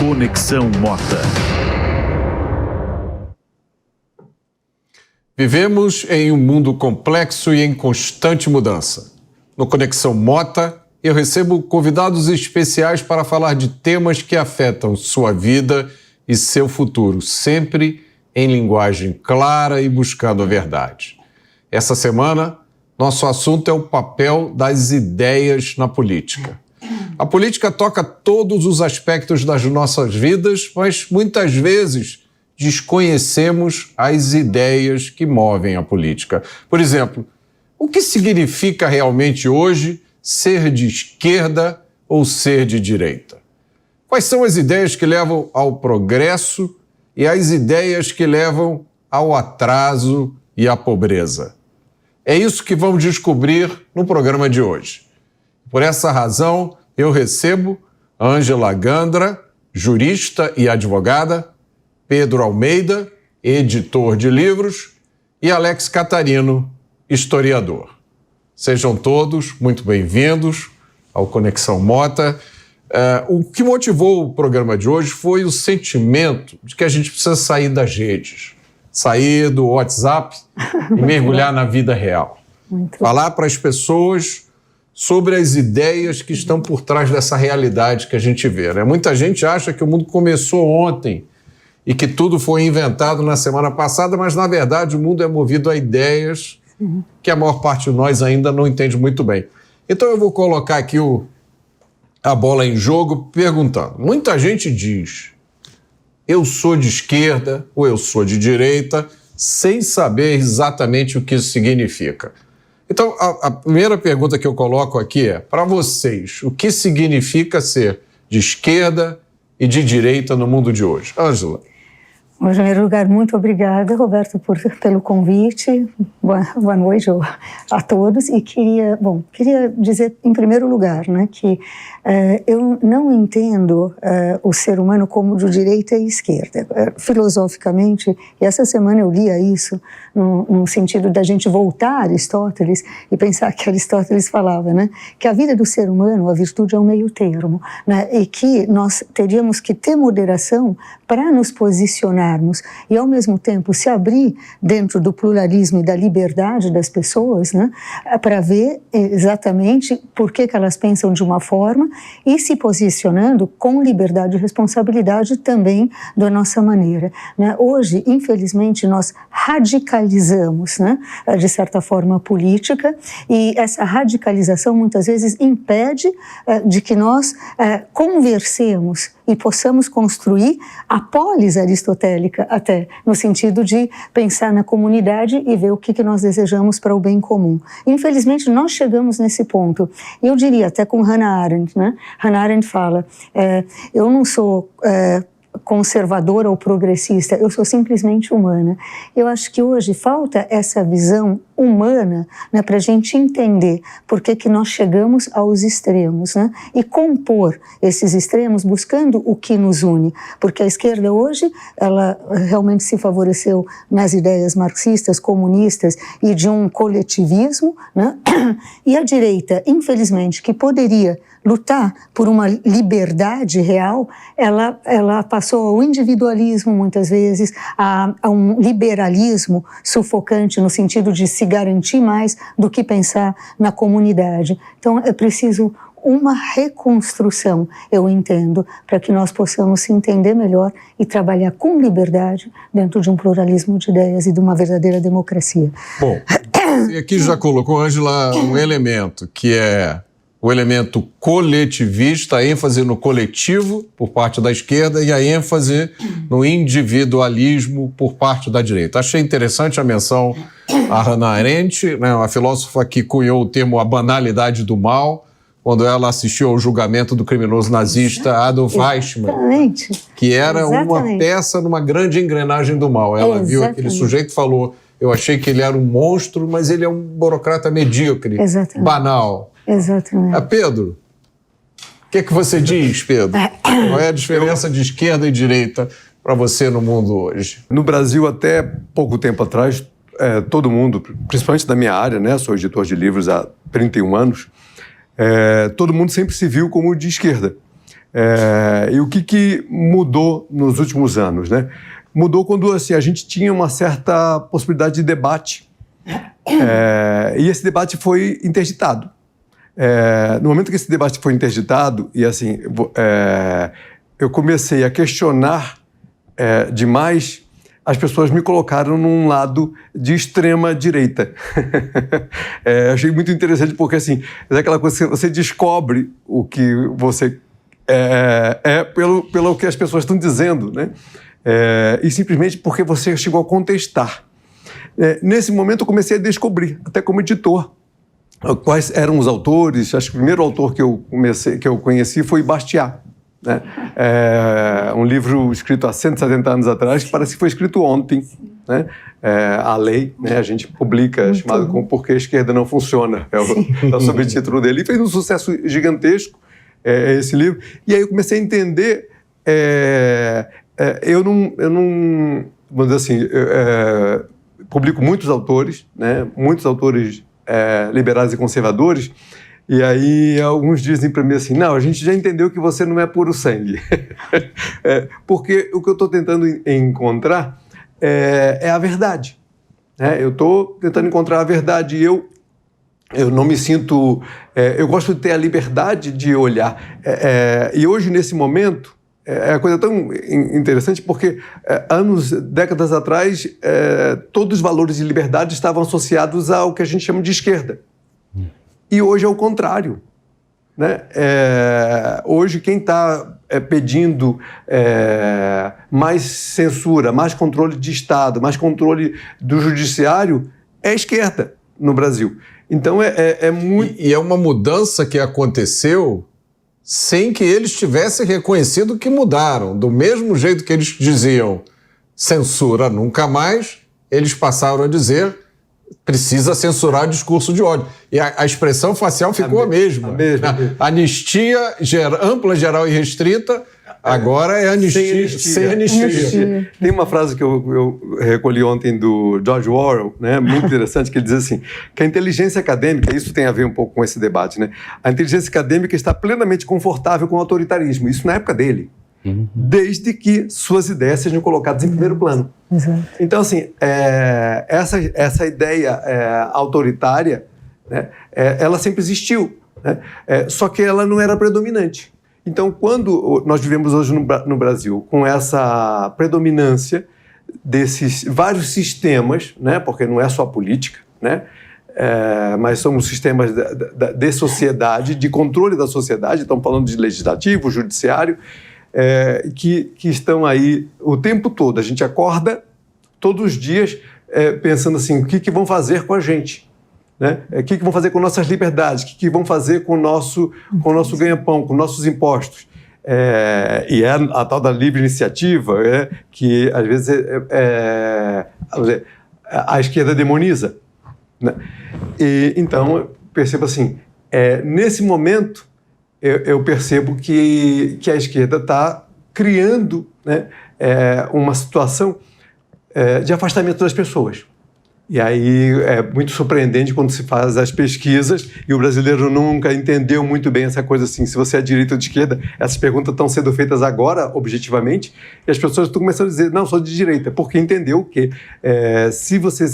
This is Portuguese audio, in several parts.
Conexão Mota. Vivemos em um mundo complexo e em constante mudança. No Conexão Mota, eu recebo convidados especiais para falar de temas que afetam sua vida e seu futuro, sempre em linguagem clara e buscando a verdade. Essa semana, nosso assunto é o papel das ideias na política. A política toca todos os aspectos das nossas vidas, mas muitas vezes desconhecemos as ideias que movem a política. Por exemplo, o que significa realmente hoje ser de esquerda ou ser de direita? Quais são as ideias que levam ao progresso e as ideias que levam ao atraso e à pobreza? É isso que vamos descobrir no programa de hoje. Por essa razão, eu recebo Ângela Gandra, jurista e advogada, Pedro Almeida, editor de livros, e Alex Catarino, historiador. Sejam todos muito bem-vindos ao Conexão Mota. O que motivou o programa de hoje foi o sentimento de que a gente precisa sair das redes, sair do WhatsApp e mergulhar na vida real. Falar para as pessoas sobre as ideias que estão por trás dessa realidade que a gente vê, né? Muita gente acha que o mundo começou ontem e que tudo foi inventado na semana passada, mas, na verdade, o mundo é movido a ideias que a maior parte de nós ainda não entende muito bem. Então, eu vou colocar aqui a bola em jogo perguntando. Muita gente diz, eu sou de esquerda ou eu sou de direita, sem saber exatamente o que isso significa. Então, a primeira pergunta que eu coloco aqui é, para vocês, o que significa ser de esquerda e de direita no mundo de hoje? Ângela. Em primeiro lugar, muito obrigada, Roberto, pelo convite. Boa noite a todos. E queria dizer, em primeiro lugar, né, que eu não entendo o ser humano como de direita e esquerda. Filosoficamente, e essa semana eu lia isso, no sentido da gente voltar a Aristóteles e pensar que Aristóteles falava, né, que a vida do ser humano, a virtude é um meio termo, né, e que nós teríamos que ter moderação para nos posicionarmos e, ao mesmo tempo, se abrir dentro do pluralismo e da liberdade das pessoas, né, para ver exatamente por que elas pensam de uma forma e se posicionando com liberdade e responsabilidade também da nossa maneira, né? Hoje, infelizmente, nós radicalizamos, né, de certa forma, a política, e essa radicalização muitas vezes impede de que nós conversemos e possamos construir a polis aristotélica até, no sentido de pensar na comunidade e ver o que nós desejamos para o bem comum. Infelizmente, nós chegamos nesse ponto. Eu diria até com Hannah Arendt, né? Hannah Arendt fala, eu não sou conservadora ou progressista, eu sou simplesmente humana. Eu acho que hoje falta essa visão humana, né, para a gente entender por que nós chegamos aos extremos, né, e compor esses extremos buscando o que nos une, porque a esquerda hoje, ela realmente se favoreceu nas ideias marxistas, comunistas e de um coletivismo, né, e a direita, infelizmente, que poderia lutar por uma liberdade real, ela passou ao individualismo, muitas vezes, a um liberalismo sufocante, no sentido de se garantir mais do que pensar na comunidade. Então, é preciso uma reconstrução, eu entendo, para que nós possamos se entender melhor e trabalhar com liberdade dentro de um pluralismo de ideias e de uma verdadeira democracia. Bom, você aqui já colocou, Ângela, um elemento que é o elemento coletivista, a ênfase no coletivo por parte da esquerda e a ênfase no individualismo por parte da direita. Achei interessante a menção a Hannah Arendt, né, uma filósofa que cunhou o termo a banalidade do mal, quando ela assistiu ao julgamento do criminoso nazista Adolf Eichmann, que era uma peça numa grande engrenagem do mal. Ela viu aquele sujeito e falou, eu achei que ele era um monstro, mas ele é um burocrata medíocre, banal. Exatamente. Pedro, o que você diz, Pedro? Qual é a diferença de esquerda e direita para você no mundo hoje? No Brasil, até pouco tempo atrás, todo mundo, principalmente da minha área, né, sou editor de livros há 31 anos, todo mundo sempre se viu como de esquerda. E o que mudou nos últimos anos, né? Mudou quando assim, a gente tinha uma certa possibilidade de debate e esse debate foi interditado. No momento que esse debate foi interditado e assim, eu comecei a questionar demais, as pessoas me colocaram num lado de extrema direita. Achei muito interessante porque assim, é aquela coisa que você descobre o que você pelo que as pessoas estão dizendo, né? E simplesmente porque você chegou a contestar. Nesse momento eu comecei a descobrir, até como editor, quais eram os autores. Acho que o primeiro autor que eu conheci foi Bastiat, né? Um livro escrito há 170 anos atrás, que parece que foi escrito ontem, né? A Lei, né? A gente publica, chamado como Por que a Esquerda Não Funciona, é o subtítulo dele, e fez um sucesso gigantesco, esse livro. E aí eu comecei a entender, eu não, vamos dizer assim, publico muitos autores, né? Muitos autores liberais e conservadores, e aí alguns dizem para mim assim, não, a gente já entendeu que você não é puro sangue. Porque o que eu estou tentando encontrar é a verdade. Eu estou tentando encontrar a verdade e eu não me sinto... eu gosto de ter a liberdade de olhar. E hoje, nesse momento, é uma coisa tão interessante porque décadas atrás, todos os valores de liberdade estavam associados ao que a gente chama de esquerda. E hoje é o contrário, né? Hoje quem está pedindo mais censura, mais controle de Estado, mais controle do judiciário é a esquerda no Brasil. Então é muito... E é uma mudança que aconteceu sem que eles tivessem reconhecido que mudaram. Do mesmo jeito que eles diziam censura nunca mais, eles passaram a dizer precisa censurar discurso de ódio. E a expressão facial ficou a mesma. Anistia ampla, geral e restrita, agora é anistia. Sem anistia. Tem uma frase que eu recolhi ontem do George Orwell, né, muito interessante, que ele diz assim, que a inteligência acadêmica, isso tem a ver um pouco com esse debate, né? A inteligência acadêmica está plenamente confortável com o autoritarismo, isso na época dele. Desde que suas ideias sejam colocadas em primeiro plano. Exato. Então, assim, essa ideia autoritária, né, ela sempre existiu, né? Só que ela não era predominante. Então, quando nós vivemos hoje no Brasil com essa predominância desses vários sistemas, né, porque não é só a política, né, mas somos sistemas de sociedade, de controle da sociedade, estamos falando de legislativo, judiciário, que estão aí o tempo todo. A gente acorda todos os dias pensando assim, o que vão fazer com a gente? Né? O que vão fazer com nossas liberdades? O que vão fazer com o nosso ganha-pão, com nossos impostos? E a tal da livre iniciativa, que às vezes a esquerda demoniza. Né? Então, eu percebo assim, nesse momento, eu percebo que a esquerda está criando, né, uma situação de afastamento das pessoas. E aí é muito surpreendente quando se faz as pesquisas e o brasileiro nunca entendeu muito bem essa coisa assim, se você é de direita ou de esquerda. Essas perguntas estão sendo feitas agora, objetivamente, e as pessoas estão começando a dizer, não, sou de direita, porque entendeu que se você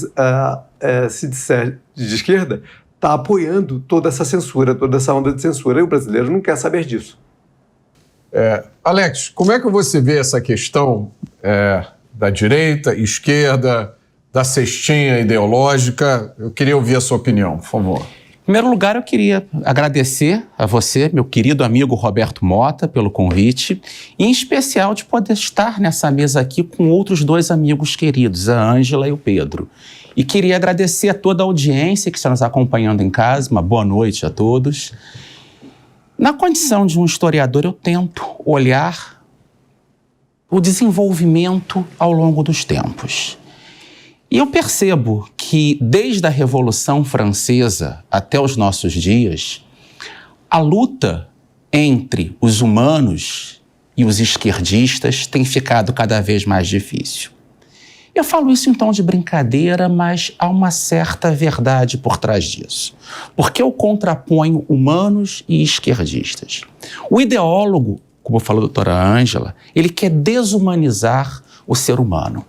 se disser de esquerda, está apoiando toda essa censura, toda essa onda de censura, e o brasileiro não quer saber disso. Alex, como é que você vê essa questão da direita, esquerda, da cestinha ideológica? Eu queria ouvir a sua opinião, por favor. Em primeiro lugar, eu queria agradecer a você, meu querido amigo Roberto Mota, pelo convite, e em especial de poder estar nessa mesa aqui com outros dois amigos queridos, a Ângela e o Pedro. E queria agradecer a toda a audiência que está nos acompanhando em casa, uma boa noite a todos. Na condição de um historiador, eu tento olhar o desenvolvimento ao longo dos tempos. E eu percebo que, desde a Revolução Francesa até os nossos dias, a luta entre os humanos e os esquerdistas tem ficado cada vez mais difícil. Eu falo isso em tom de brincadeira, mas há uma certa verdade por trás disso. Porque eu contraponho humanos e esquerdistas. O ideólogo como falou a doutora Ângela, ele quer desumanizar o ser humano.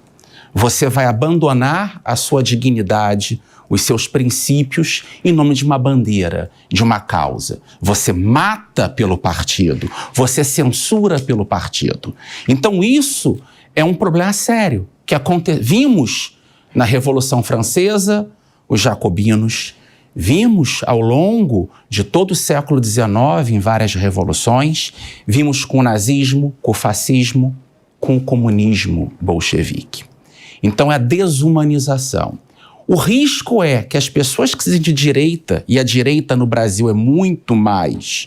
Você vai abandonar a sua dignidade, os seus princípios em nome de uma bandeira, de uma causa. Você mata pelo partido, você censura pelo partido. Então isso é um problema sério que vimos na Revolução Francesa, os jacobinos, vimos ao longo de todo o século XIX em várias revoluções, vimos com o nazismo, com o fascismo, com o comunismo bolchevique. Então é a desumanização. O risco é que as pessoas que se dizem de direita, e a direita no Brasil é muito mais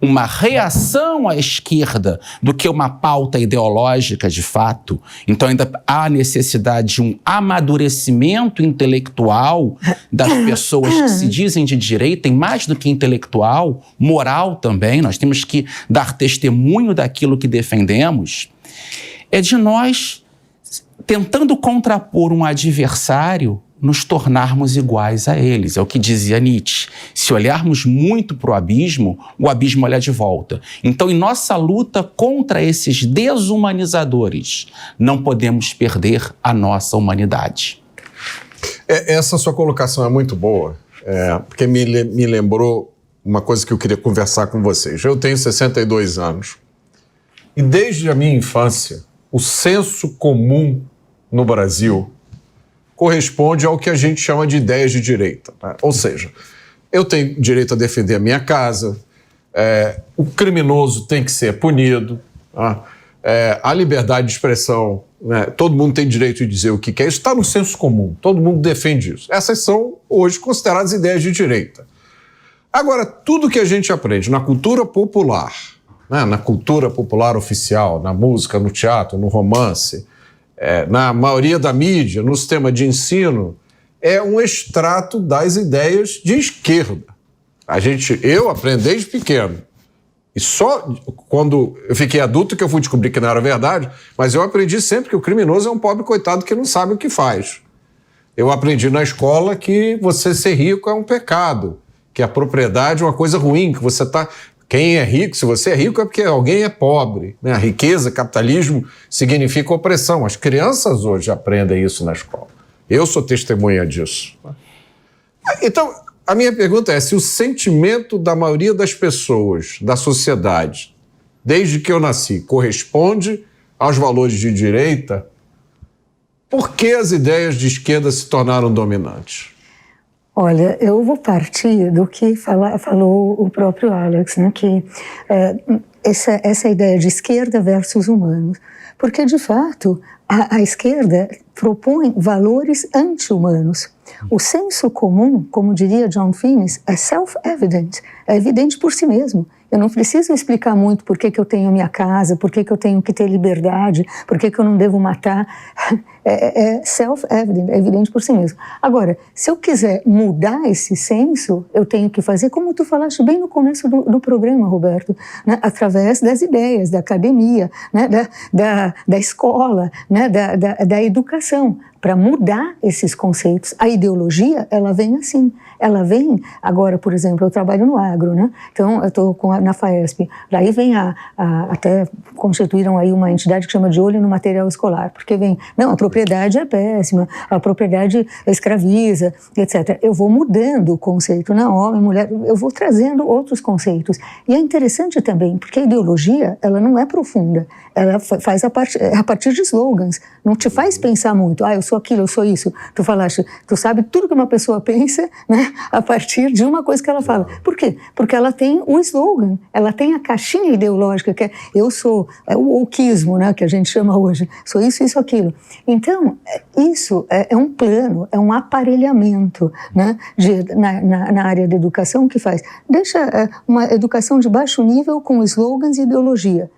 uma reação à esquerda do que uma pauta ideológica de fato, então ainda há necessidade de um amadurecimento intelectual das pessoas que se dizem de direita, e mais do que intelectual, moral também, nós temos que dar testemunho daquilo que defendemos, é de nós tentando contrapor um adversário, nos tornarmos iguais a eles. É o que dizia Nietzsche. Se olharmos muito para o abismo olha de volta. Então, em nossa luta contra esses desumanizadores, não podemos perder a nossa humanidade. Essa sua colocação é muito boa, porque me lembrou uma coisa que eu queria conversar com vocês. Eu tenho 62 anos e desde a minha infância, o senso comum no Brasil corresponde ao que a gente chama de ideias de direita, né? Ou seja, eu tenho direito a defender a minha casa, o criminoso tem que ser punido, tá? A liberdade de expressão, né? Todo mundo tem direito de dizer o que quer, isso está no senso comum, todo mundo defende isso. Essas são hoje consideradas ideias de direita. Agora, tudo que a gente aprende na cultura popular, né? Na cultura popular oficial, na música, no teatro, no romance, na maioria da mídia, no sistema de ensino, é um extrato das ideias de esquerda. Eu aprendi desde pequeno. E só quando eu fiquei adulto que eu fui descobrir que não era verdade, mas eu aprendi sempre que o criminoso é um pobre coitado que não sabe o que faz. Eu aprendi na escola que você ser rico é um pecado, que a propriedade é uma coisa ruim, que você está... Quem é rico, se você é rico, é porque alguém é pobre, né? A riqueza, capitalismo, significa opressão. As crianças hoje aprendem isso na escola. Eu sou testemunha disso. Então, a minha pergunta é, se o sentimento da maioria das pessoas, da sociedade, desde que eu nasci, corresponde aos valores de direita, por que as ideias de esquerda se tornaram dominantes? Olha, eu vou partir do que falou o próprio Alex, né, que essa ideia de esquerda versus humanos, porque de fato a esquerda propõe valores anti-humanos. O senso comum, como diria John Finnis, é self-evident, é evidente por si mesmo. Eu não preciso explicar muito por que eu tenho minha casa, por que eu tenho que ter liberdade, por que eu não devo matar. É self-evident, é evidente por si mesmo. Agora, se eu quiser mudar esse senso, eu tenho que fazer, como tu falaste bem no começo do programa, Roberto, né? Através das ideias, da academia, né? da escola, né? da educação, para mudar esses conceitos. A ideologia, ela vem assim. Ela vem, agora, por exemplo, eu trabalho no agro, né? Então, eu estou na FAESP. Daí vem até constituíram aí uma entidade que chama de olho no material escolar, porque vem, não, a propriedade é péssima, a propriedade escraviza, etc. Eu vou mudando o conceito, não, homem, mulher, eu vou trazendo outros conceitos. E é interessante também, porque a ideologia, ela não é profunda, ela faz a partir de slogans, não te faz pensar muito, eu sou aquilo, eu sou isso. Tu falaste, tu sabe tudo que uma pessoa pensa, né, a partir de uma coisa que ela fala. Por quê? Porque ela tem o slogan, ela tem a caixinha ideológica, que é, eu sou, o wokeismo, né, que a gente chama hoje, sou isso, isso, aquilo. Então, isso é um plano, é um aparelhamento, né, na área da educação que faz. Deixa uma educação de baixo nível com slogans e ideologia.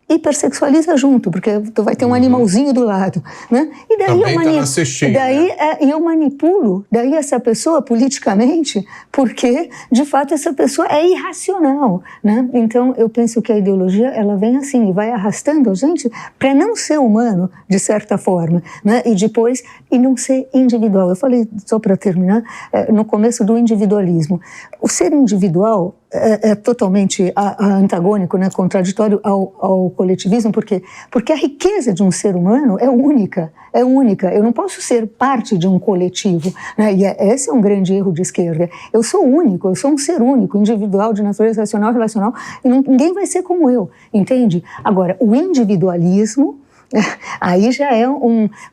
Hipersexualiza junto, porque tu vai ter um animalzinho do lado, né? E daí eu manipulo essa pessoa politicamente, porque de fato essa pessoa é irracional, né? Então eu penso que a ideologia, ela vem assim e vai arrastando a gente para não ser humano de certa forma, né? E não ser individual. Eu falei, só para terminar, no começo do individualismo. O ser individual é totalmente antagônico, né, contraditório ao coletivismo, porque a riqueza de um ser humano é única. Eu não posso ser parte de um coletivo, né? E esse é um grande erro de esquerda. Eu sou único, eu sou um ser único, individual, de natureza racional, relacional, e ninguém vai ser como eu, entende? Agora, o individualismo aí já é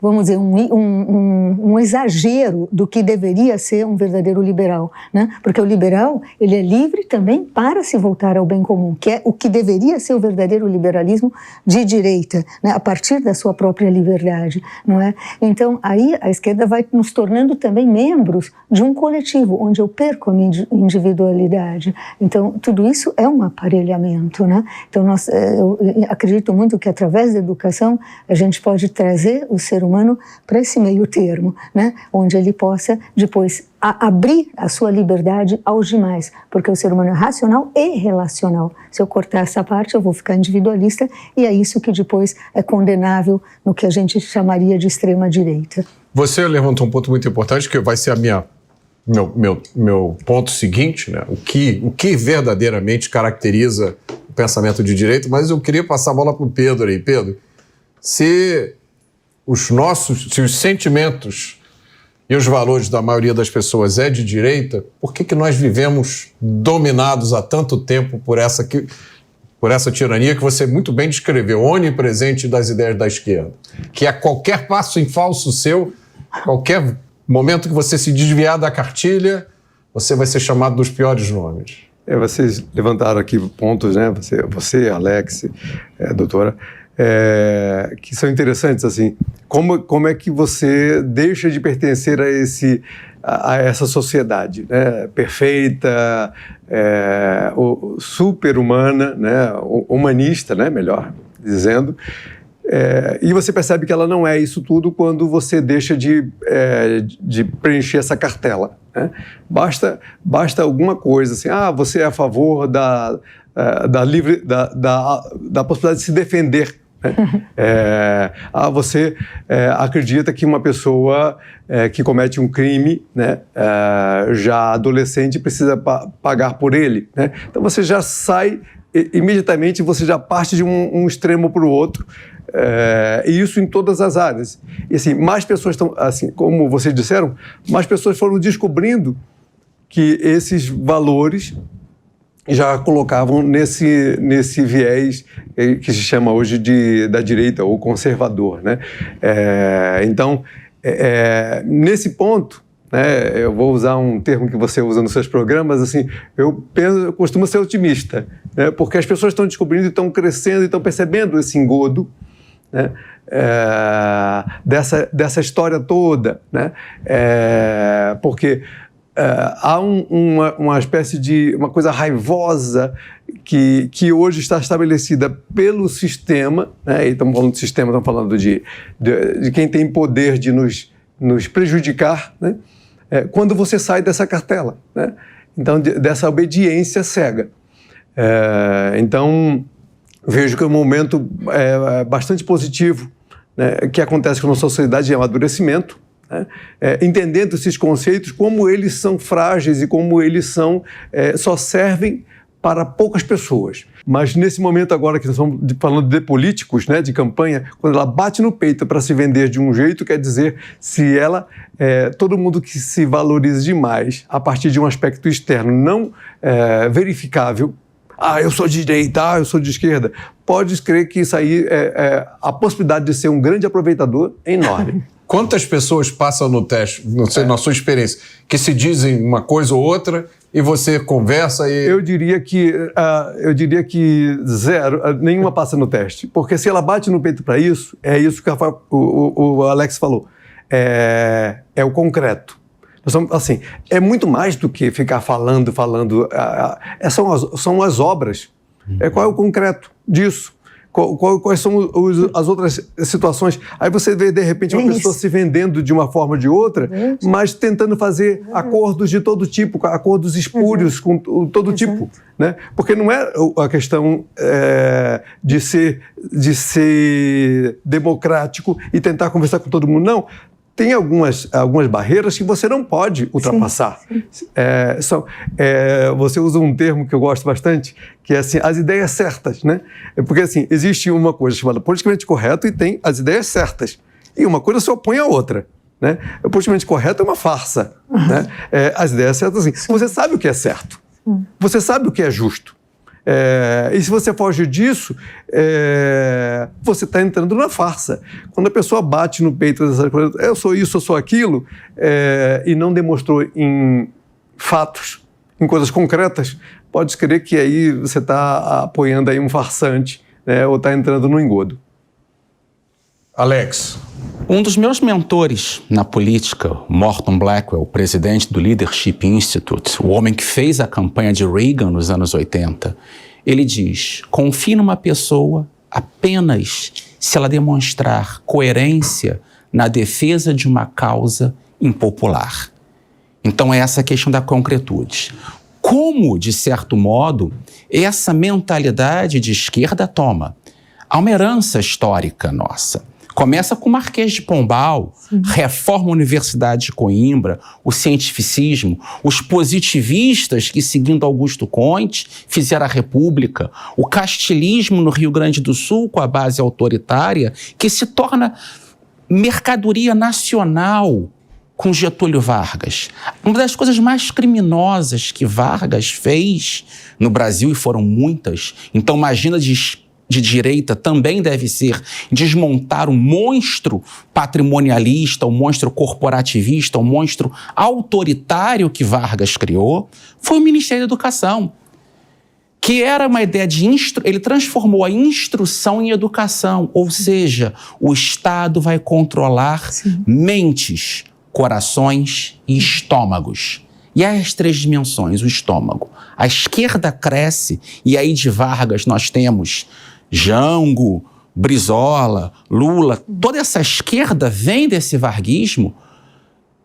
vamos dizer, um exagero do que deveria ser um verdadeiro liberal, né? Porque o liberal, ele é livre também para se voltar ao bem comum, que é o que deveria ser o verdadeiro liberalismo de direita, né? A partir da sua própria liberdade, não é? Então, aí a esquerda vai nos tornando também membros de um coletivo, onde eu perco a minha individualidade. Então, tudo isso é um aparelhamento, né? Então, eu acredito muito que através da educação a gente pode trazer o ser humano para esse meio termo, né? Onde ele possa depois abrir a sua liberdade aos demais, porque o ser humano é racional e relacional. Se eu cortar essa parte, eu vou ficar individualista, e é isso que depois é condenável no que a gente chamaria de extrema-direita. Você levantou um ponto muito importante, que vai ser meu ponto seguinte, né? O que verdadeiramente caracteriza o pensamento de direita, mas eu queria passar a bola para o Pedro aí. Pedro, se os sentimentos e os valores da maioria das pessoas é de direita, por que nós vivemos dominados há tanto tempo por essa tirania que você muito bem descreveu, onipresente das ideias da esquerda? Que a qualquer passo em falso seu, qualquer momento que você se desviar da cartilha, você vai ser chamado dos piores nomes. Vocês levantaram aqui pontos, né? Você Alex, doutora, que são interessantes, assim. Como é que você deixa de pertencer a essa sociedade, né? Perfeita, super-humana, né? Humanista, né? Melhor dizendo. E você percebe que ela não é isso tudo quando você deixa de preencher essa cartela, né? Basta alguma coisa, assim, você é a favor da possibilidade de se defender, né? Você acredita que uma pessoa que comete um crime, né, já adolescente, precisa pagar por ele, né? Então você já sai, imediatamente você já parte de um extremo para o outro, e isso em todas as áreas. E assim, mais pessoas estão, assim, como vocês disseram, mais pessoas foram descobrindo que esses valores já colocavam nesse viés que se chama hoje da direita ou conservador, né? Então, nesse ponto, né, eu vou usar um termo que você usa nos seus programas, assim, eu costumo ser otimista, né, porque as pessoas estão descobrindo, estão crescendo, estão percebendo esse engodo, né, dessa história toda, né, porque há uma espécie de uma coisa raivosa que hoje está estabelecida pelo sistema, né, e estamos falando de sistema, estamos falando de quem tem poder de nos prejudicar, né, quando você sai dessa cartela, né, então dessa obediência cega. Então, vejo que é um momento bastante positivo, né, que acontece com a nossa sociedade de amadurecimento, né, entendendo esses conceitos, como eles são frágeis e como eles só servem para poucas pessoas. Mas nesse momento agora que nós estamos falando de políticos, né, de campanha, quando ela bate no peito para se vender de um jeito, quer dizer, se ela, todo mundo que se valoriza demais a partir de um aspecto externo não verificável, eu sou de direita, eu sou de esquerda, pode crer que isso aí, a possibilidade de ser um grande aproveitador é enorme. Quantas pessoas passam no teste, não sei, na sua experiência, que se dizem uma coisa ou outra e você conversa e... Eu diria que zero, nenhuma passa no teste. Porque se ela bate no peito para isso, é isso que o Alex falou. É o concreto. Assim, é muito mais do que ficar falando. São as obras. Qual é o concreto disso? Quais são as outras situações? Aí você vê, de repente, uma pessoa se vendendo de uma forma ou de outra, mas tentando fazer acordos de todo tipo, acordos espúrios com todo tipo, né? Porque não é a questão de ser democrático e tentar conversar com todo mundo, não. tem algumas barreiras que você não pode ultrapassar. Você usa um termo que eu gosto bastante, que é assim, as ideias certas, né? Porque assim, existe uma coisa chamada politicamente correto e tem as ideias certas. E uma coisa se opõe à outra, né? O politicamente correto é uma farsa, né? As ideias certas, assim, você sabe o que é certo, você sabe o que é justo. E se você foge disso, você está entrando na farsa. Quando a pessoa bate no peito, eu sou isso, eu sou aquilo, e não demonstrou em fatos, em coisas concretas, pode crer que aí você está apoiando aí um farsante, né, ou está entrando no engodo. Alex. Um dos meus mentores na política, Morton Blackwell, presidente do Leadership Institute, o homem que fez a campanha de Reagan nos anos 80, ele diz: confie numa pessoa apenas se ela demonstrar coerência na defesa de uma causa impopular. Então é essa a questão da concretude. Como, de certo modo, essa mentalidade de esquerda toma? Há uma herança histórica nossa. Começa com o Marquês de Pombal, reforma a Universidade de Coimbra, o cientificismo, os positivistas que, seguindo Augusto Conte, fizeram a República, o castilismo no Rio Grande do Sul, com a base autoritária, que se torna mercadoria nacional com Getúlio Vargas. Uma das coisas mais criminosas que Vargas fez no Brasil, e foram muitas, então imagina de direita também deve ser desmontar um monstro patrimonialista, um monstro corporativista, um monstro autoritário que Vargas criou, foi o Ministério da Educação, que era uma ideia de... Ele transformou a instrução em educação, ou seja, o Estado vai controlar mentes, corações e estômagos. E há as 3 dimensões, o estômago. A esquerda cresce, e aí de Vargas nós temos Jango, Brizola, Lula, toda essa esquerda vem desse varguismo,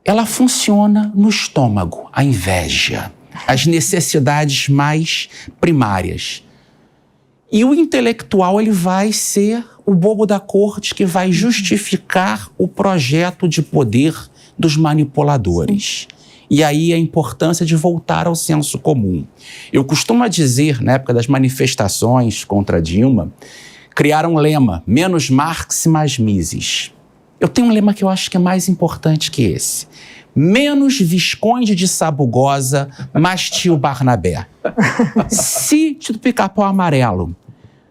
ela funciona no estômago, a inveja, as necessidades mais primárias. E o intelectual, ele vai ser o bobo da corte que vai justificar o projeto de poder dos manipuladores. E aí a importância de voltar ao senso comum. Eu costumo dizer, na época das manifestações contra Dilma, criaram um lema, menos Marx, mais Mises. Eu tenho um lema que eu acho que é mais importante que esse. Menos Visconde de Sabugosa, mais tio Barnabé. Se tio do Pica-Pau Amarelo,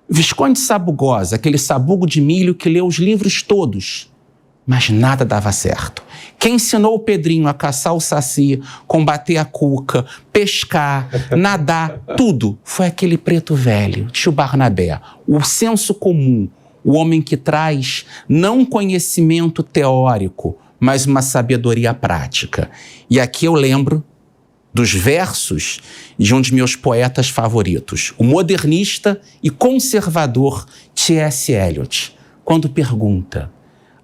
Visconde de Sabugosa, aquele sabugo de milho que leu os livros todos, mas nada dava certo. Quem ensinou o Pedrinho a caçar o saci, combater a cuca, pescar, nadar, tudo, foi aquele preto velho, tio Barnabé. O senso comum, o homem que traz não conhecimento teórico, mas uma sabedoria prática. E aqui eu lembro dos versos de um dos meus poetas favoritos, o modernista e conservador T.S. Eliot, quando pergunta: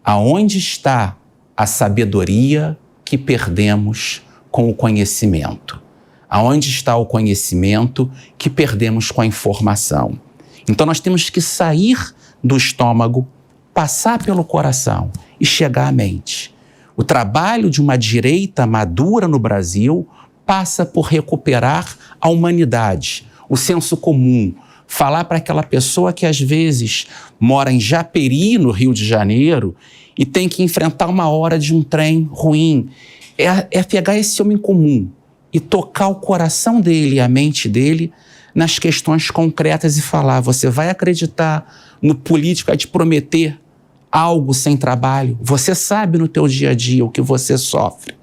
aonde está a sabedoria que perdemos com o conhecimento? Aonde está o conhecimento que perdemos com a informação? Então nós temos que sair do estômago, passar pelo coração e chegar à mente. O trabalho de uma direita madura no Brasil passa por recuperar a humanidade, o senso comum, falar para aquela pessoa que às vezes mora em Japeri, no Rio de Janeiro, e tem que enfrentar uma hora de um trem ruim. É pegar esse homem comum e tocar o coração dele e a mente dele nas questões concretas e falar: você vai acreditar no político a te prometer algo sem trabalho? Você sabe no teu dia a dia o que você sofre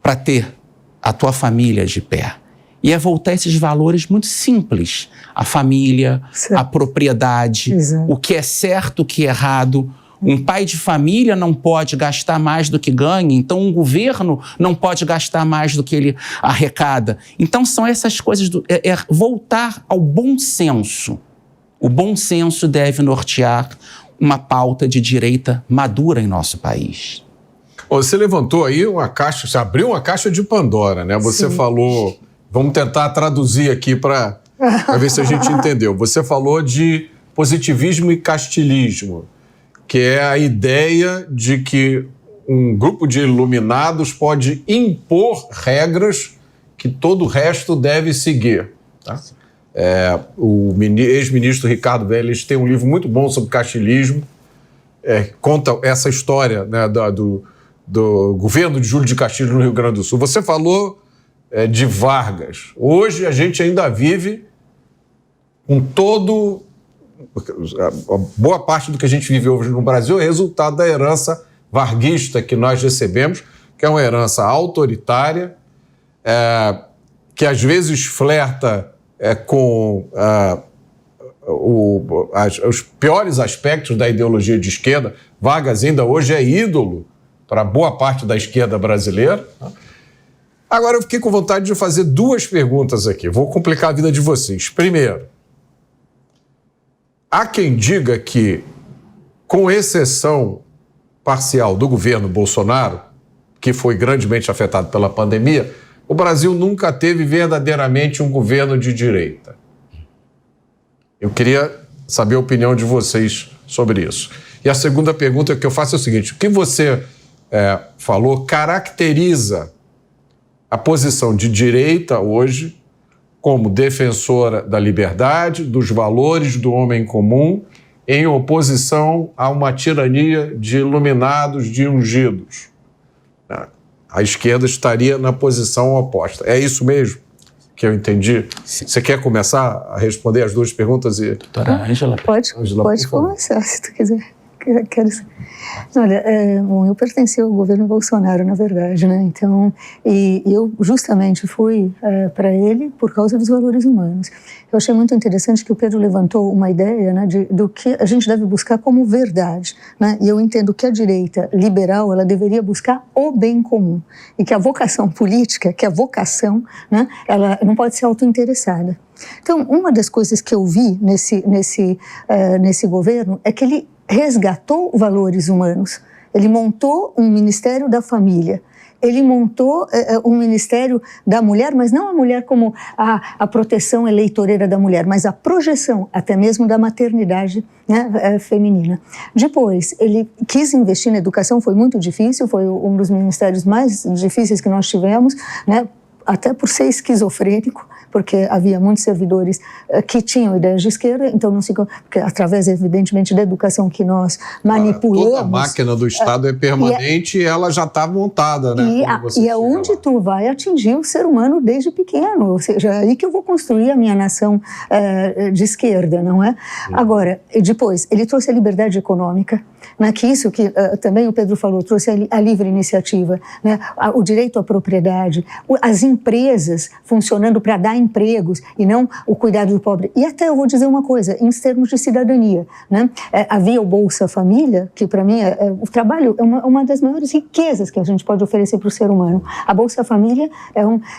para ter a tua família de pé. E é voltar a esses valores muito simples. A família, a propriedade, o que é certo, o que é errado. Um pai de família não pode gastar mais do que ganha, então um governo não pode gastar mais do que ele arrecada. Então são essas coisas, voltar ao bom senso. O bom senso deve nortear uma pauta de direita madura em nosso país. Você levantou aí uma caixa, você abriu uma caixa de Pandora, né? Você falou, vamos tentar traduzir aqui para ver se a gente entendeu. Você falou de positivismo e castilismo, que é a ideia de que um grupo de iluminados pode impor regras que todo o resto deve seguir. Tá? O ex-ministro Ricardo Vélez tem um livro muito bom sobre castilismo, conta essa história, né, do governo de Júlio de Castilhos no Rio Grande do Sul. Você falou de Vargas. Hoje a gente ainda vive com todo... A boa parte do que a gente vive hoje no Brasil é resultado da herança varguista que nós recebemos, que é uma herança autoritária, que às vezes flerta com os piores aspectos da ideologia de esquerda. Vargas ainda hoje é ídolo para boa parte da esquerda brasileira. Agora eu fiquei com vontade de fazer duas perguntas aqui. Vou complicar a vida de vocês. Primeiro, há quem diga que, com exceção parcial do governo Bolsonaro, que foi grandemente afetado pela pandemia, o Brasil nunca teve verdadeiramente um governo de direita. Eu queria saber a opinião de vocês sobre isso. E a segunda pergunta que eu faço é o seguinte: o que você falou caracteriza a posição de direita hoje como defensora da liberdade, dos valores do homem comum, em oposição a uma tirania de iluminados, de ungidos? A esquerda estaria na posição oposta. É isso mesmo que eu entendi? Sim. Você quer começar a responder as duas perguntas? Doutora Ângela. Pode começar, se tu quiser. Olha, bom, eu pertenci ao governo Bolsonaro, na verdade, né? Então, e eu justamente fui para ele por causa dos valores humanos. Eu achei muito interessante que o Pedro levantou uma ideia, né, do que a gente deve buscar como verdade, né? E eu entendo que a direita liberal, ela deveria buscar o bem comum, e que a vocação política, que a vocação, né, ela não pode ser autointeressada. Então, uma das coisas que eu vi nesse governo é que ele resgatou valores humanos. Ele montou um Ministério da Família. Ele montou um Ministério da Mulher, mas não a mulher como a proteção eleitoreira da mulher, mas a projeção até mesmo da maternidade, né, feminina. Depois, ele quis investir na educação, foi muito difícil, foi um dos ministérios mais difíceis que nós tivemos, né, até por ser esquizofrênico, porque havia muitos servidores que tinham ideias de esquerda, então não se, porque através, evidentemente, da educação que nós manipulamos... Toda a máquina do Estado é permanente e ela já está montada, né? E é onde tu vai atingir o ser humano desde pequeno, ou seja, é aí que eu vou construir a minha nação de esquerda, não é? Agora, depois, ele trouxe a liberdade econômica, né, que isso que também o Pedro falou, trouxe a livre iniciativa, né, o direito à propriedade, as empresas funcionando para dar empregos e não o cuidado do pobre. E até eu vou dizer uma coisa, em termos de cidadania, né? Havia o Bolsa Família, que para mim o trabalho é uma das maiores riquezas que a gente pode oferecer para o ser humano. A Bolsa Família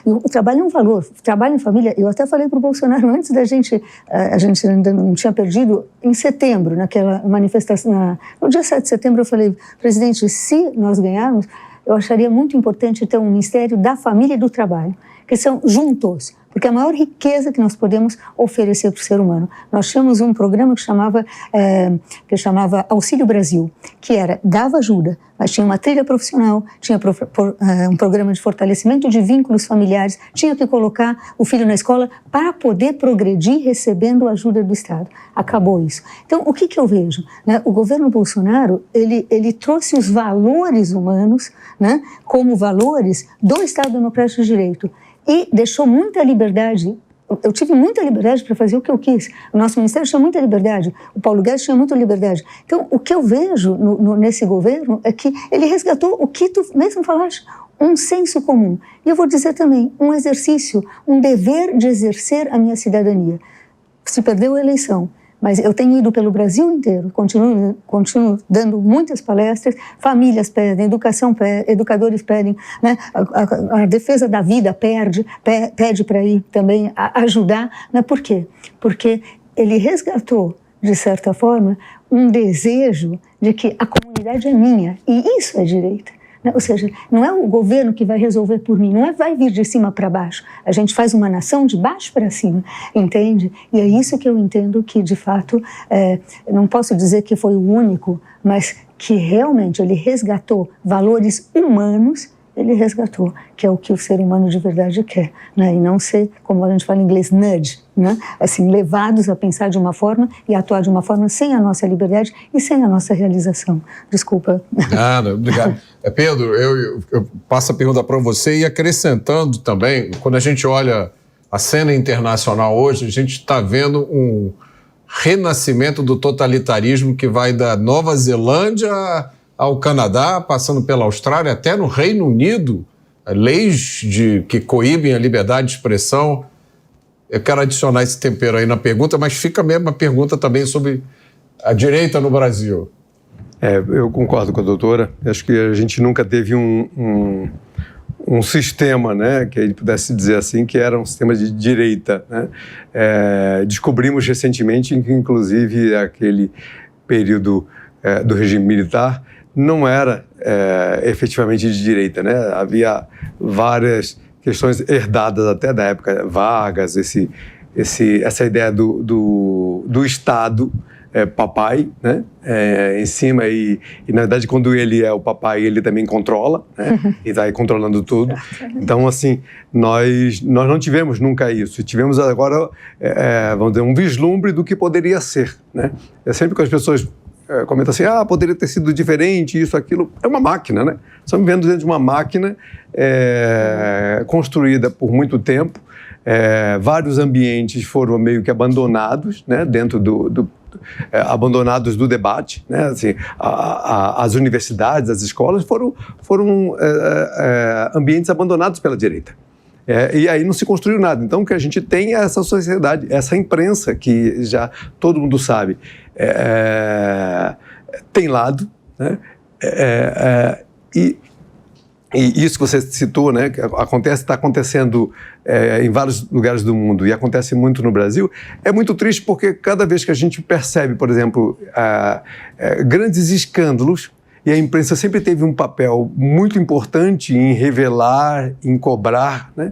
o trabalho é um valor. O trabalho em família, eu até falei para o Bolsonaro antes da gente, a gente ainda não tinha perdido, em setembro, naquela manifestação, no dia 7 de setembro eu falei, presidente, se nós ganharmos, eu acharia muito importante ter um Ministério da Família e do Trabalho, que são juntos, porque é a maior riqueza que nós podemos oferecer para o ser humano. Nós tínhamos um programa que chamava Auxílio Brasil, que dava ajuda, mas tinha uma trilha profissional, tinha um programa de fortalecimento de vínculos familiares, tinha que colocar o filho na escola para poder progredir recebendo a ajuda do Estado. Acabou isso. Então, o que eu vejo? Né? O governo Bolsonaro, ele trouxe os valores humanos, né, como valores do Estado Democrático de Direito, e deixou muita liberdade. Eu tive muita liberdade para fazer o que eu quis. O nosso ministério tinha muita liberdade. O Paulo Guedes tinha muita liberdade. Então, o que eu vejo nesse governo é que ele resgatou o que tu mesmo falaste, um senso comum. E eu vou dizer também, um exercício, um dever de exercer a minha cidadania. Se perdeu a eleição, mas eu tenho ido pelo Brasil inteiro, continuo dando muitas palestras, famílias pedem, educadores pedem, né? A defesa da vida pede para ir também ajudar. Né? Por quê? Porque ele resgatou, de certa forma, um desejo de que a comunidade é minha, e isso é direita. Ou seja, não é o governo que vai resolver por mim, não vai vir de cima para baixo. A gente faz uma nação de baixo para cima, entende? E é isso que eu entendo que, de fato, não posso dizer que foi o único, mas que realmente ele resgatou valores humanos, ele resgatou, que é o que o ser humano de verdade quer, né? E não ser, como a gente fala em inglês, nudge, né? Assim, levados a pensar de uma forma e atuar de uma forma sem a nossa liberdade e sem a nossa realização. Desculpa. Nada, obrigado. Pedro, eu passo a pergunta para você e acrescentando também, quando a gente olha a cena internacional hoje, a gente está vendo um renascimento do totalitarismo que vai da Nova Zelândia ao Canadá, passando pela Austrália, até no Reino Unido, leis que coíbem a liberdade de expressão. Eu quero adicionar esse tempero aí na pergunta, mas fica a mesma pergunta também sobre a direita no Brasil. Eu concordo com a doutora. Acho que a gente nunca teve um sistema, né, que a gente pudesse dizer assim, que era um sistema de direita, né? Descobrimos recentemente que, inclusive, aquele período do regime militar não era efetivamente de direita, né? Havia várias questões herdadas até da época Vargas, essa ideia do Estado papai, né? Em cima e, na verdade, quando ele é o papai, ele também controla, né? E está aí controlando tudo. Então, assim, nós não tivemos nunca isso. E tivemos agora, vamos dizer, um vislumbre do que poderia ser, né? É sempre que as pessoas comenta assim, poderia ter sido diferente, isso, aquilo. É uma máquina, né? Estamos vivendo dentro de uma máquina construída por muito tempo. Vários ambientes foram meio que abandonados, né? Dentro abandonados do debate, né? Assim, as universidades, as escolas foram ambientes abandonados pela direita. E aí não se construiu nada. Então, o que a gente tem é essa sociedade, essa imprensa que já todo mundo sabe tem lado, né? E isso que você citou, né, que está acontecendo em vários lugares do mundo e acontece muito no Brasil, é muito triste porque cada vez que a gente percebe, por exemplo, grandes escândalos, e a imprensa sempre teve um papel muito importante em revelar, em cobrar, né?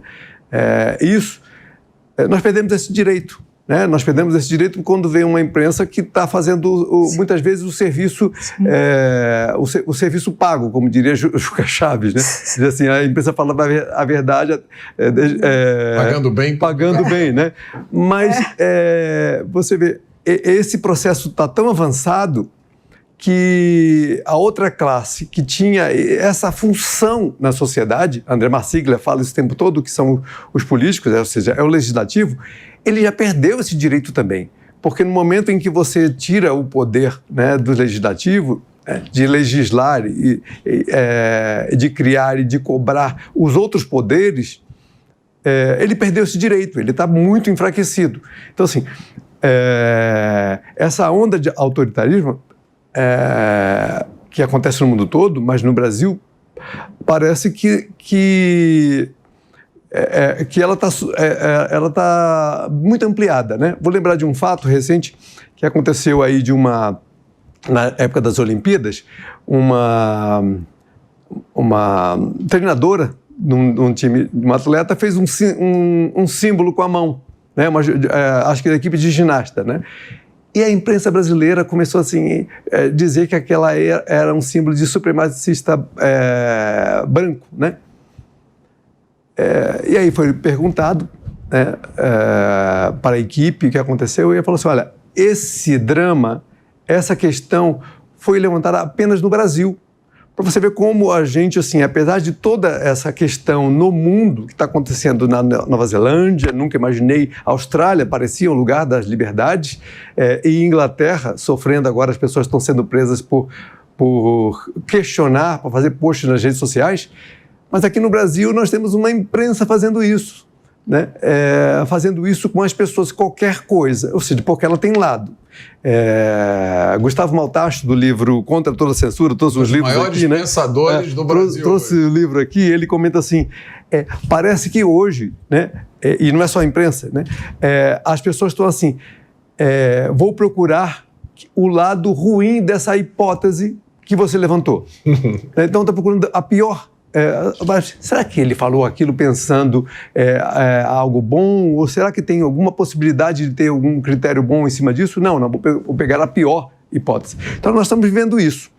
Nós perdemos esse direito, né? Nós perdemos esse direito quando vem uma imprensa que está fazendo, muitas vezes, o serviço pago, como diria Juca Chaves, né? Diz assim, a imprensa fala a verdade... Pagando bem, né? Mas você vê, esse processo está tão avançado que a outra classe que tinha essa função na sociedade, André Marsiglia fala isso o tempo todo, que são os políticos, ou seja, é o legislativo, ele já perdeu esse direito também. Porque no momento em que você tira o poder, né, do legislativo, de legislar, de criar e de cobrar os outros poderes, ele perdeu esse direito, ele está muito enfraquecido. Então, assim, essa onda de autoritarismo que acontece no mundo todo, mas no Brasil parece que ela está muito ampliada, né? Vou lembrar de um fato recente que aconteceu aí na época das Olimpíadas, uma treinadora de um time, de uma atleta, fez um símbolo com a mão, né? Acho que da equipe de ginasta, né? E a imprensa brasileira começou assim a dizer que aquela era um símbolo de supremacista branco, né? E aí foi perguntado, né, para a equipe o que aconteceu, e ele falou assim, olha, esse drama, essa questão foi levantada apenas no Brasil. Para você ver como a gente, assim, apesar de toda essa questão no mundo que está acontecendo na Nova Zelândia, nunca imaginei, a Austrália parecia um lugar das liberdades, e Inglaterra sofrendo agora, as pessoas estão sendo presas por questionar, por fazer posts nas redes sociais, mas aqui no Brasil nós temos uma imprensa fazendo isso, né? Fazendo isso com as pessoas, qualquer coisa, ou seja, porque ela tem lado. Gustavo Maltacho, do livro Contra Toda a Censura, todos os livros maiores aqui, né? pensadores do Brasil. Trouxe o livro aqui, ele comenta assim, parece que hoje, né, e não é só a imprensa, né, as pessoas estão assim, vou procurar o lado ruim dessa hipótese que você levantou. Então está procurando a pior. Mas será que ele falou aquilo pensando algo bom? Ou será que tem alguma possibilidade de ter algum critério bom em cima disso? Não, vou pegar a pior hipótese. Então nós estamos vivendo isso.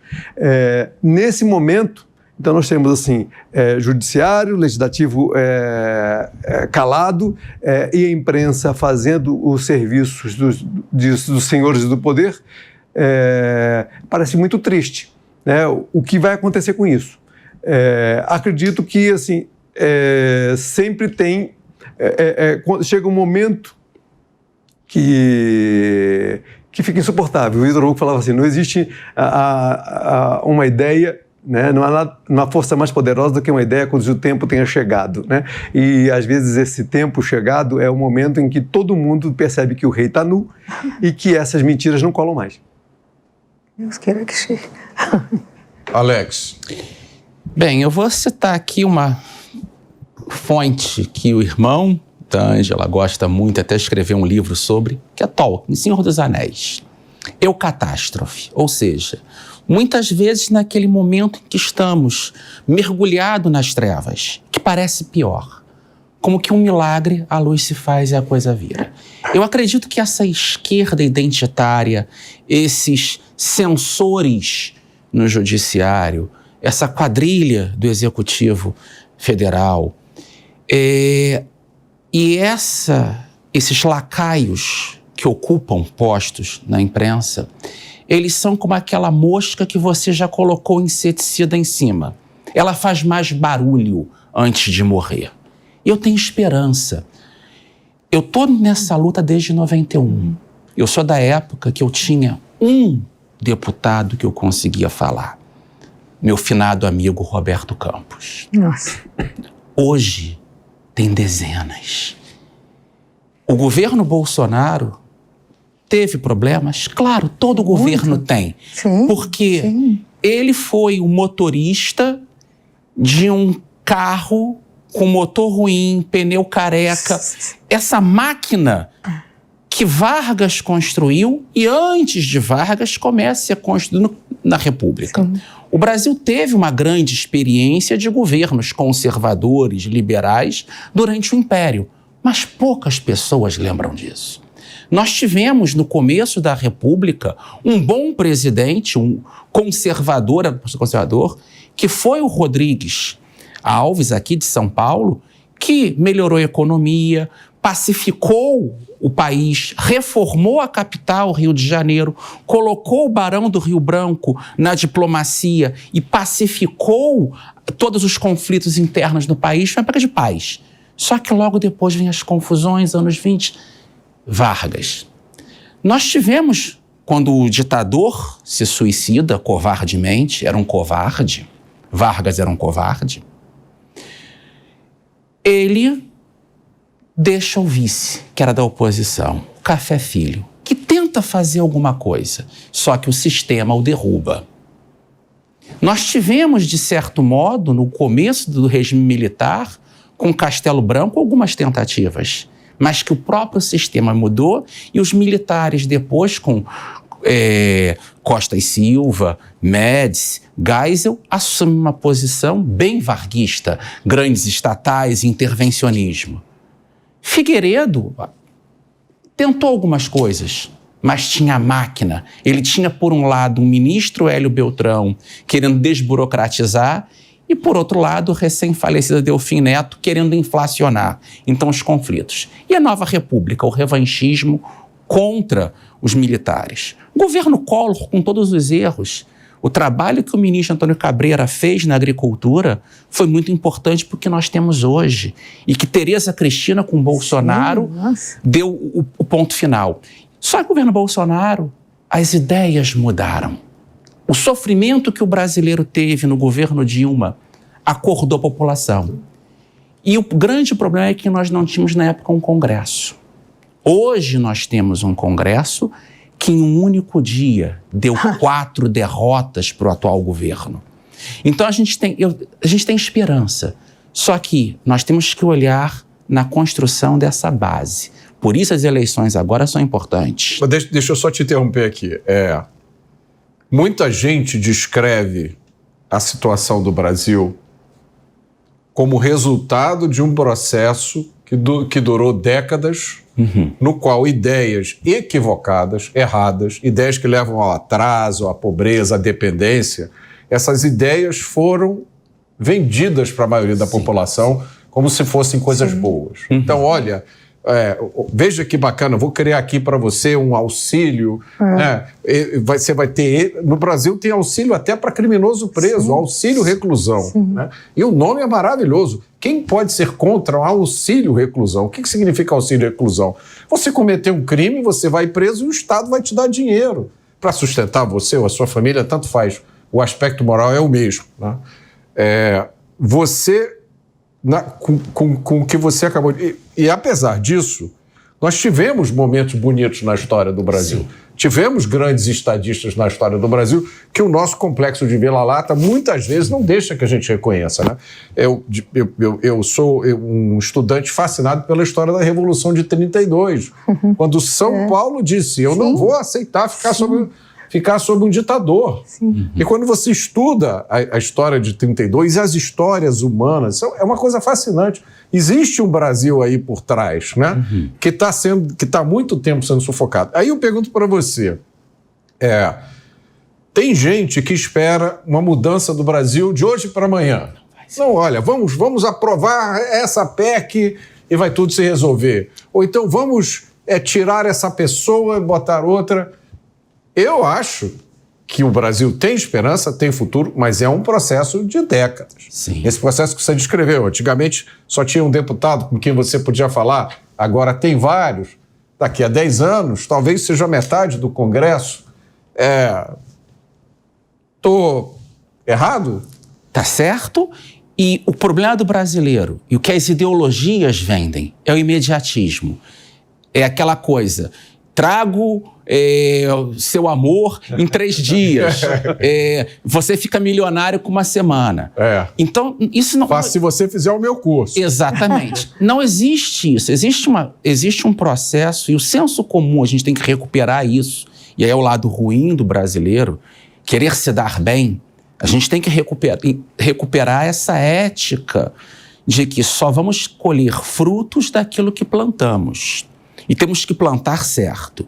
Nesse momento, então nós temos assim, judiciário, legislativo calado e a imprensa fazendo os serviços dos senhores do poder. Parece muito triste, né? O que vai acontecer com isso? Acredito que assim, sempre tem... chega um momento que fica insuportável. O Vitor Hugo falava assim, não existe uma ideia, né? Não há força mais poderosa do que uma ideia quando o tempo tenha chegado, né? E às vezes esse tempo chegado é o momento em que todo mundo percebe que o rei está nu e que essas mentiras não colam mais. Deus queira que chegue. Alex. Bem, eu vou citar aqui uma fonte que o irmão da Ângela gosta muito, até escreveu um livro sobre, que é Tolkien, Senhor dos Anéis. Eucatástrofe, ou seja, muitas vezes naquele momento em que estamos mergulhados nas trevas, que parece pior, como que um milagre, a luz se faz e a coisa vira. Eu acredito que essa esquerda identitária, esses censores no judiciário, essa quadrilha do Executivo Federal, e esses lacaios que ocupam postos na imprensa, eles são como aquela mosca que você já colocou inseticida em cima. Ela faz mais barulho antes de morrer. Eu tenho esperança. Eu estou nessa luta desde 91. Eu sou da época que eu tinha um deputado que eu conseguia falar. Meu finado amigo Roberto Campos. Nossa. Hoje tem dezenas. O governo Bolsonaro teve problemas? Claro, todo governo tem. Sim, porque ele foi o motorista de um carro com motor ruim, pneu careca. Essa máquina que Vargas construiu e antes de Vargas comece a construir na República. Sim. O Brasil teve uma grande experiência de governos conservadores, liberais, durante o Império, mas poucas pessoas lembram disso. Nós tivemos, no começo da República, um bom presidente, um conservador, que foi o Rodrigues Alves, aqui de São Paulo, que melhorou a economia, pacificou o país, reformou a capital, Rio de Janeiro, colocou o Barão do Rio Branco na diplomacia e pacificou todos os conflitos internos no país. Foi uma época de paz. Só que logo depois vêm as confusões, anos 20, Vargas. Nós tivemos, quando o ditador se suicida covardemente, era um covarde, Vargas era um covarde, ele deixa o vice, que era da oposição, Café Filho, que tenta fazer alguma coisa, só que o sistema o derruba. Nós tivemos, de certo modo, no começo do regime militar, com Castelo Branco, algumas tentativas, mas que o próprio sistema mudou e os militares depois, com Costa e Silva, Médici, Geisel, assumem uma posição bem varguista, grandes estatais, intervencionismo. Figueiredo tentou algumas coisas, mas tinha a máquina. Ele tinha, por um lado, um ministro Hélio Beltrão querendo desburocratizar e, por outro lado, o recém-falecida Delfim Neto querendo inflacionar. Então, os conflitos. E a Nova República, o revanchismo contra os militares. O governo Collor, com todos os erros, o trabalho que o ministro Antônio Cabreira fez na agricultura foi muito importante para o que nós temos hoje. E que Tereza Cristina, com Bolsonaro, deu o ponto final. Só que o governo Bolsonaro, as ideias mudaram. O sofrimento que o brasileiro teve no governo Dilma acordou a população. E o grande problema é que nós não tínhamos, na época, um Congresso. Hoje nós temos um Congresso que em um único dia deu 4 derrotas para o atual governo. Então a gente tem esperança, só que nós temos que olhar na construção dessa base. Por isso as eleições agora são importantes. Deixa eu só te interromper aqui. Muita gente descreve a situação do Brasil como resultado de um processo que durou décadas, no qual ideias equivocadas, erradas, ideias que levam ao atraso, à pobreza, à dependência, essas ideias foram vendidas para a maioria da população como se fossem coisas boas. Então, olha, veja que bacana, vou criar aqui para você um auxílio. Né? Você vai ter... No Brasil tem auxílio até para criminoso preso, auxílio reclusão. Né? E o nome é maravilhoso. Quem pode ser contra o auxílio reclusão? O que significa auxílio reclusão? Você cometeu um crime, você vai preso e o Estado vai te dar dinheiro para sustentar você ou a sua família, tanto faz. O aspecto moral é o mesmo. Né? Com o que você acabou de... E apesar disso, nós tivemos momentos bonitos na história do Brasil. Sim. Tivemos grandes estadistas na história do Brasil que o nosso complexo de Vira-Lata muitas vezes não deixa que a gente reconheça. Né? Eu sou um estudante fascinado pela história da Revolução de 32, quando São Paulo disse, eu não vou aceitar ficar sob um ditador. E quando você estuda a história de 32 e as histórias humanas, é uma coisa fascinante. Existe um Brasil aí por trás, né? Que está há muito tempo sendo sufocado. Aí eu pergunto para você, tem gente que espera uma mudança do Brasil de hoje para amanhã. Não, olha, vamos aprovar essa PEC e vai tudo se resolver. Ou então vamos tirar essa pessoa e botar outra. Eu acho que o Brasil tem esperança, tem futuro, mas é um processo de décadas. Sim. Esse processo que você descreveu, antigamente só tinha um deputado com quem você podia falar, agora tem vários. Daqui a 10 anos, talvez seja metade do Congresso. Tô errado? Tá certo. E o problema do brasileiro, e o que as ideologias vendem, é o imediatismo. É aquela coisa... Trago seu amor em 3 dias. Você fica milionário com uma semana. Então, isso não... Faça se você fizer o meu curso. Exatamente. Não existe isso. Existe um processo, e o senso comum, a gente tem que recuperar isso. E aí é o lado ruim do brasileiro, querer se dar bem. A gente tem que recuperar essa ética de que só vamos colher frutos daquilo que plantamos. E temos que plantar certo.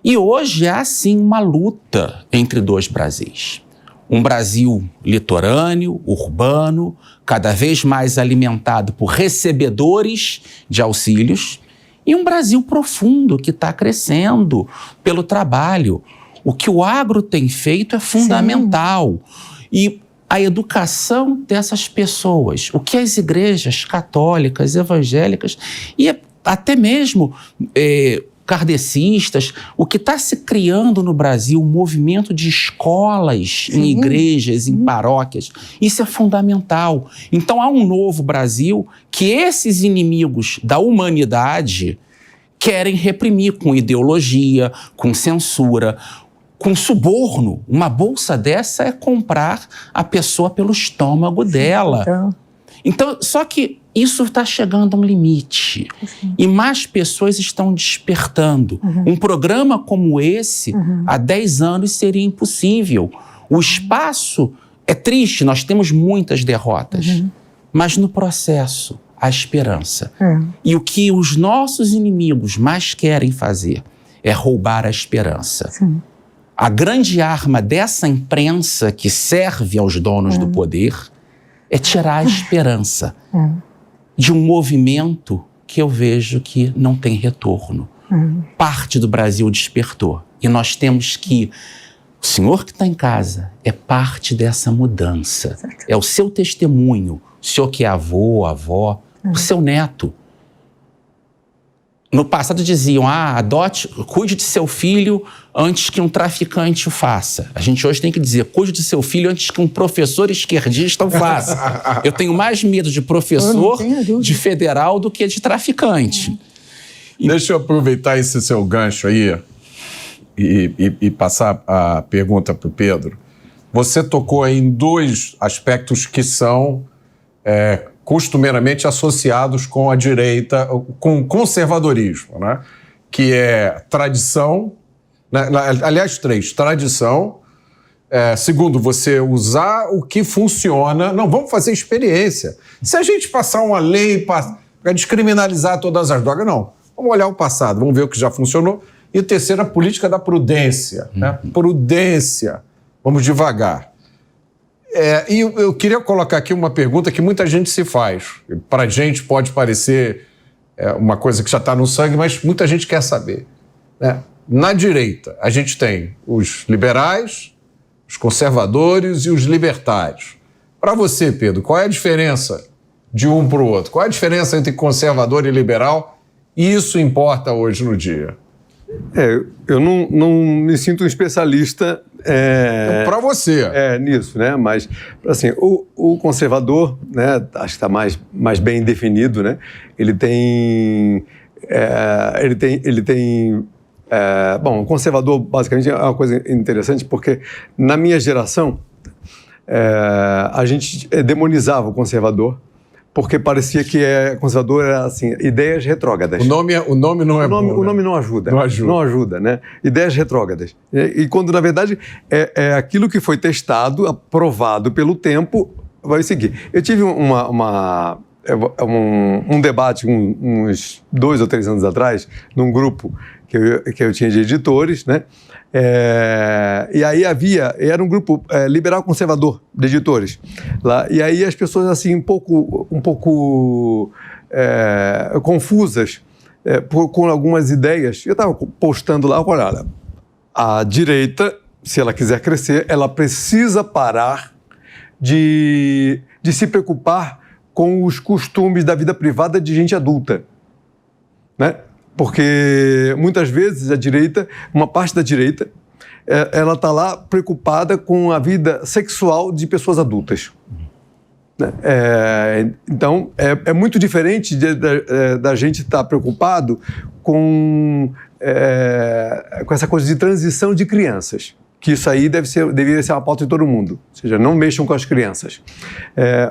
E hoje há, sim, uma luta entre 2 Brasis. Um Brasil litorâneo, urbano, cada vez mais alimentado por recebedores de auxílios, e um Brasil profundo que está crescendo pelo trabalho. O que o agro tem feito é fundamental. E a educação dessas pessoas, o que as igrejas católicas, evangélicas e até mesmo kardecistas, o que está se criando no Brasil, um movimento de escolas em igrejas, em paróquias, isso é fundamental. Então há um novo Brasil que esses inimigos da humanidade querem reprimir com ideologia, com censura, com suborno. Uma bolsa dessa é comprar a pessoa pelo estômago dela. Então, só que isso está chegando a um limite. E mais pessoas estão despertando. Um programa como esse, há 10 anos, seria impossível. O espaço é triste, nós temos muitas derrotas. Mas no processo, há esperança. E o que os nossos inimigos mais querem fazer é roubar a esperança. A grande arma dessa imprensa que serve aos donos do poder é tirar a esperança de um movimento que eu vejo que não tem retorno. Parte do Brasil despertou. E nós temos que... O senhor que está em casa é parte dessa mudança. É o seu testemunho. O senhor que é avô, avó, o seu neto. No passado diziam, cuide de seu filho antes que um traficante o faça. A gente hoje tem que dizer, cuide de seu filho antes que um professor esquerdista o faça. Eu tenho mais medo de professor de federal do que de traficante. Deixa eu aproveitar esse seu gancho aí e passar a pergunta para o Pedro. Você tocou em 2 aspectos que são... costumeiramente associados com a direita, com o conservadorismo, né? Que é tradição, né? Aliás, 3, tradição, segundo, você usar o que funciona. Não, vamos fazer experiência. Se a gente passar uma lei para descriminalizar todas as drogas, não. Vamos olhar o passado, vamos ver o que já funcionou. E o terceiro, a política da prudência. Né? Prudência. Vamos devagar. E eu queria colocar aqui uma pergunta que muita gente se faz. Para a gente pode parecer uma coisa que já está no sangue, mas muita gente quer saber. Né? Na direita, a gente tem os liberais, os conservadores e os libertários. Para você, Pedro, qual é a diferença de um para o outro? Qual é a diferença entre conservador e liberal? E isso importa hoje no dia? Eu não me sinto um especialista para você. Nisso, né? Mas assim, o conservador, né, acho que está mais bem definido, né? Ele tem bom, o conservador basicamente é uma coisa interessante porque na minha geração a gente demonizava o conservador. Porque parecia que conservador era assim, ideias retrógradas. O nome não é bom. O nome não ajuda. Não ajuda, né? Ideias retrógradas. E quando, na verdade, é aquilo que foi testado, aprovado pelo tempo, vai seguir. Eu tive um debate uns 2 ou 3 anos atrás, num grupo que eu tinha de editores, né? E aí era um grupo liberal conservador de editores lá, e aí as pessoas assim um pouco confusas com algumas ideias. Eu estava postando lá, olha, a direita, se ela quiser crescer, ela precisa parar de se preocupar com os costumes da vida privada de gente adulta, né? Porque muitas vezes a direita, uma parte da direita, ela está lá preocupada com a vida sexual de pessoas adultas. Então, é muito diferente da gente estar preocupado com essa coisa de transição de crianças. Que isso aí deveria ser uma pauta de todo mundo. Ou seja, não mexam com as crianças.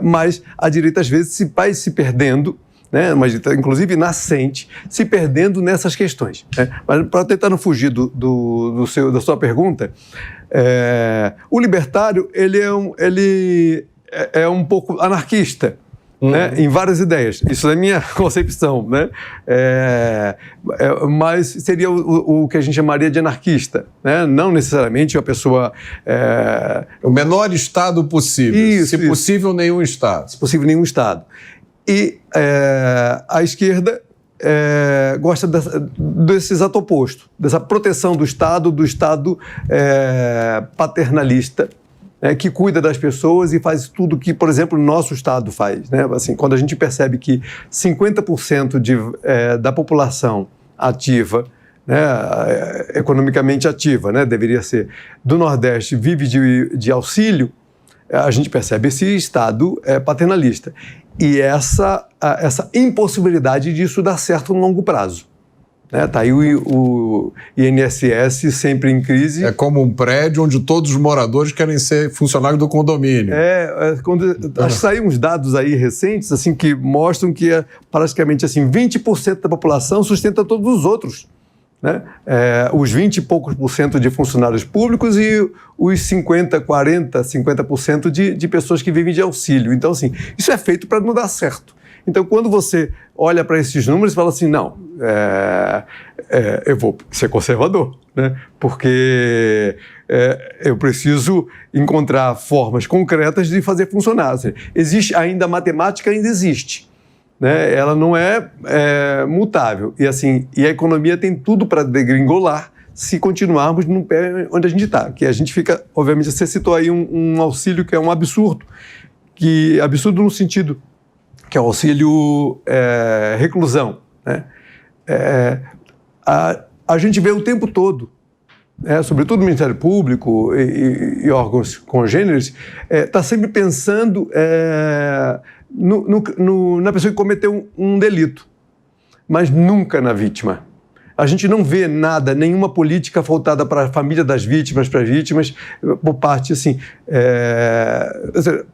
Mas a direita, às vezes, vai se perdendo, né, uma direita, inclusive nascente, se perdendo nessas questões. Né? Mas para tentar não fugir da sua pergunta, o libertário ele é um pouco anarquista, né, em várias ideias. Isso é a minha concepção, né? Mas seria o que a gente chamaria de anarquista, né? Não necessariamente uma pessoa... O menor Estado possível. Isso, se possível, nenhum Estado. Se possível, nenhum Estado. E a esquerda gosta desse exato oposto, dessa proteção do Estado paternalista, que cuida das pessoas e faz tudo que, por exemplo, o nosso Estado faz. Né? Assim, quando a gente percebe que 50% da população ativa, né, economicamente ativa, né, deveria ser, do Nordeste, vive de auxílio, a gente percebe esse Estado paternalista. E essa impossibilidade disso dar certo no longo prazo. Tá aí o INSS sempre em crise. É como um prédio onde todos os moradores querem ser funcionários do condomínio. Acho que saíram uns dados aí recentes assim, que mostram que praticamente assim, 20% da população sustenta todos os outros. Né? Os 20 e poucos % de funcionários públicos e os 50% de pessoas que vivem de auxílio. Então, assim, isso é feito para não dar certo. Então, quando você olha para esses números e fala assim, não, eu vou ser conservador, né? Porque eu preciso encontrar formas concretas de fazer funcionar. Assim, existe ainda a matemática, ainda existe. Né? Ela não é mutável. E a economia tem tudo para degringolar se continuarmos no pé onde a gente está. Que a gente fica, obviamente, você citou aí um auxílio que é um absurdo. Absurdo no sentido que é o auxílio reclusão. Né? A gente vê o tempo todo, sobretudo o Ministério Público e órgãos congêneres, está sempre pensando na pessoa que cometeu um delito, mas nunca na vítima. A gente não vê nada, nenhuma política voltada para a família das vítimas, para as vítimas, por parte assim.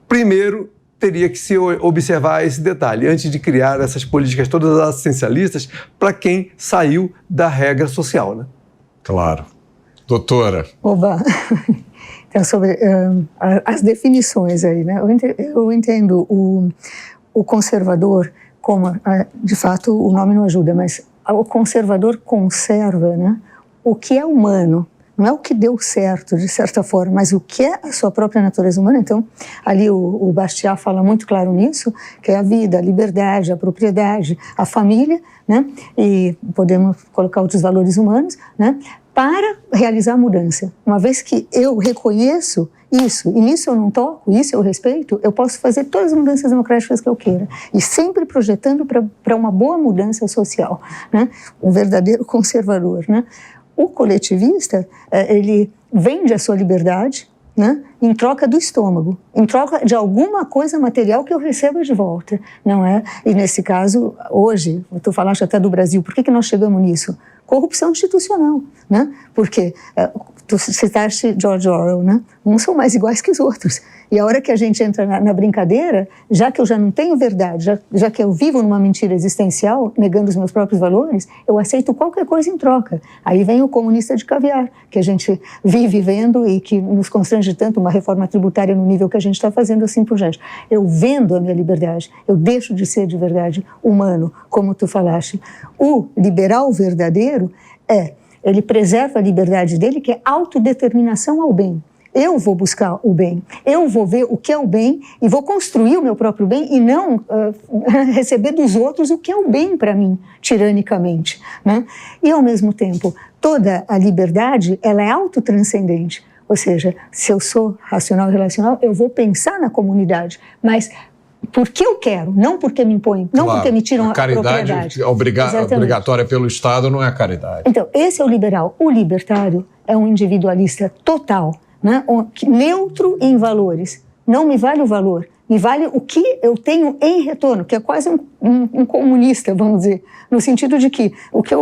Primeiro, teria que se observar esse detalhe, antes de criar essas políticas todas assistencialistas para quem saiu da regra social. Né? Claro. doutora? Oba! Então, sobre as definições aí, né? Eu entendo o conservador como, de fato, o nome não ajuda, mas o conservador conserva, né, o que é humano. Não é o que deu certo, de certa forma, mas o que é a sua própria natureza humana. Então, ali o Bastiat fala muito claro nisso, que é a vida, a liberdade, a propriedade, a família, né? E podemos colocar outros valores humanos, né? Para realizar a mudança. Uma vez que eu reconheço isso, e nisso eu não toco, isso eu respeito, eu posso fazer todas as mudanças democráticas que eu queira. E sempre projetando para uma boa mudança social, né? Um verdadeiro conservador, né? O coletivista, ele vende a sua liberdade, né, em troca do estômago, em troca de alguma coisa material que eu receba de volta, não é? E nesse caso, hoje, tu falaste até do Brasil, por que nós chegamos nisso? Corrupção institucional, né? Porque tu citaste George Orwell, né? Uns são mais iguais que os outros. E a hora que a gente entra na brincadeira, já que eu já não tenho verdade, já que eu vivo numa mentira existencial, negando os meus próprios valores, eu aceito qualquer coisa em troca. Aí vem o comunista de caviar, que a gente vive vendo e que nos constrange tanto, uma reforma tributária no nível que a gente está fazendo, assim por diante. Eu vendo a minha liberdade, eu deixo de ser de verdade humano, como tu falaste. O liberal verdadeiro ele preserva a liberdade dele, que é autodeterminação ao bem. Eu vou buscar o bem, eu vou ver o que é o bem e vou construir o meu próprio bem e não receber dos outros o que é o bem para mim, tiranicamente, né? E, ao mesmo tempo, toda a liberdade, ela é autotranscendente. Ou seja, se eu sou racional e relacional, eu vou pensar na comunidade, mas porque eu quero, não porque me impõem, não porque me tiram a propriedade. Caridade obrigatória pelo Estado não é a caridade. Então, esse é o liberal. O libertário é um individualista total, né? Neutro em valores. Não me vale o valor, me vale o que eu tenho em retorno, que é quase um comunista, vamos dizer, no sentido de que o que